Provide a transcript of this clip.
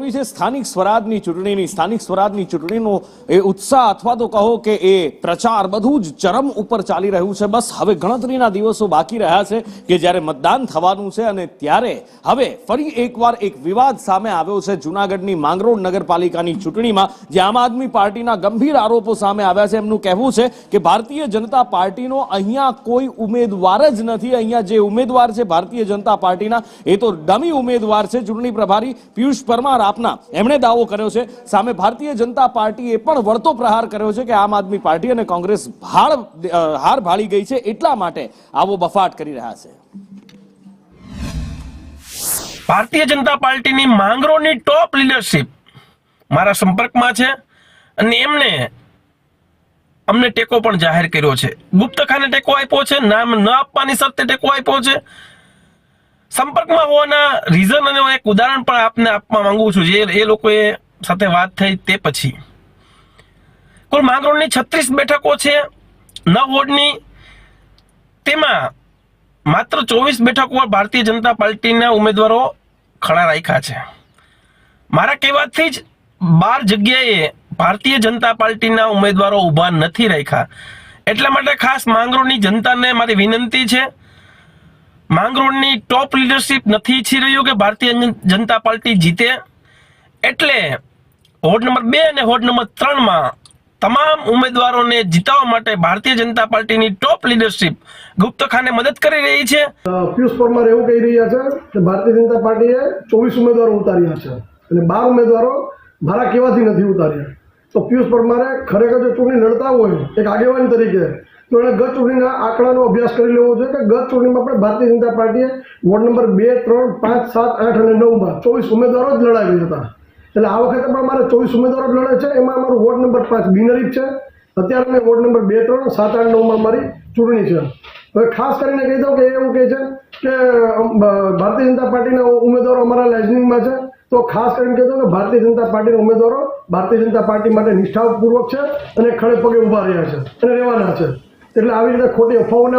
ગોઠવી છે સ્થાનિક સ્વરાજની ચૂંટણીની. સ્થાનિક સ્વરાજની ચૂંટણીનો એ ઉત્સાહ અથવા તો કહો કે એ પ્રચાર બધું જ ચરમ ઉપર ચાલી રહ્યું છે. બસ હવે ગણતરીના દિવસો બાકી રહ્યા છે કે જ્યારે મતદાન થવાનું છે અને ત્યારે હવે ફરી એકવાર એક વિવાદ સામે આવ્યો છે જૂનાગઢની માંગરોળ નગરપાલિકાની ચૂંટણીમાં, જે આમ આદમી પાર્ટીના ગંભીર આરોપો સામે આવ્યા છે. એમનું કહેવું છે કે ભારતીય જનતા પાર્ટીનો અહીંયા કોઈ ઉમેદવાર જ નથી. અહીંયા જે ઉમેદવાર છે ભારતીય જનતા પાર્ટીના એ તો ડમી ઉમેદવાર છે. ચૂંટણી પ્રભારી પિયુષ પરમાર આપના એમણે દાવો કર્યો છે. સામે ભારતીય જનતા પાર્ટીએ પણ વળતો પ્રહાર કર્યો છે કે આમ આદમી પાર્ટી અને કોંગ્રેસ હાર ભાળી ગઈ છે, એટલા માટે આવો બફાટ કરી રહ્યા છે. ભારતીય જનતા પાર્ટીની માંગરોળની ટોપ લીડરશિપ મારા સંપર્કમાં છે અને એમને અમને ટેકો પણ જાહેર કર્યો છે. ગુપ્તખાને ટેકો આપ્યો છે, નામ ન આપવાની શરતે ટેકો આપ્યો છે. સંપર્કમાં હોવાના રીઝન અને એક ઉદાહરણ પણ આપને આપવા માંગુ છું, જે એ લોકોએ સાથે વાત થઈ તે પછી. કુલ માંગરોળની 36 બેઠકો છે 9 વોર્ડની, તેમાં માત્ર 24 બેઠકો પર ભારતીય જનતા પાર્ટીના ઉમેદવારો ખડા રાખ્યા છે. મારા કહેવાથી જ 12 જગ્યાએ ભારતીય જનતા પાર્ટીના ઉમેદવારો ઊભા નથી રાખ્યા. એટલા માટે ખાસ માંગરોળની જનતાને મારી વિનંતી છે, માંગરોળની ટોપ લીડરશિપ નથી ઈચ્છી રહ્યું કે ભારતીય જનતા પાર્ટી જીતે. એટલે વોર્ડ નંબર 2 અને વોર્ડ નંબર 3માં તમામ ઉમેદવારોને જીતાવવા માટે ભારતીય જનતા પાર્ટીની ટોપ લીડરશિપ ગુપ્તખાને મદદ કરી રહી છે. પિયુષ પરમાર એવું કહી રહ્યા છે કે ભારતીય જનતા પાર્ટીએ 24 ઉમેદવારો ઉતાર્યા છે અને 12 ઉમેદવારો મારા કહેવાથી નથી ઉતાર્યા. તો પિયુષ પરમારે ખરેખર જો ચૂંટણી લડતા હોય એક આગેવાન તરીકે તો એણે ગત ચૂંટણીના આંકડાનો અભ્યાસ કરી લેવો જોઈએ કે ગત ચૂંટણીમાં પણ ભારતીય જનતા પાર્ટીએ વોર્ડ નંબર 2, 3, 5, 7, 8 અને 9માં 24 ઉમેદવારો જ લડાવ્યા હતા. એટલે આ વખતે પણ અમારે 24 ઉમેદવારો જ લડે છે. એમાં અમારું વોર્ડ નંબર 5 બિનહરીફ છે. અત્યારે અમે વોર્ડ નંબર 2, 3, 7, 8, 9માં અમારી ચૂંટણી છે. હવે ખાસ કરીને કહી દઉં કે એવું કહે છે કે ભારતીય જનતા પાર્ટીના ઉમેદવારો અમારા લાઇઝનિંગમાં છે. તો ખાસ કરીને કહી દઉં કે ભારતીય જનતા પાર્ટીના ઉમેદવારો ભારતીય જનતા પાર્ટી માટે નિષ્ઠાપૂર્વક છે અને ખડે પગે ઊભા રહ્યા છે અને રહેવાના છે. એટલે આવી રીતે ખોટી અફવાઓને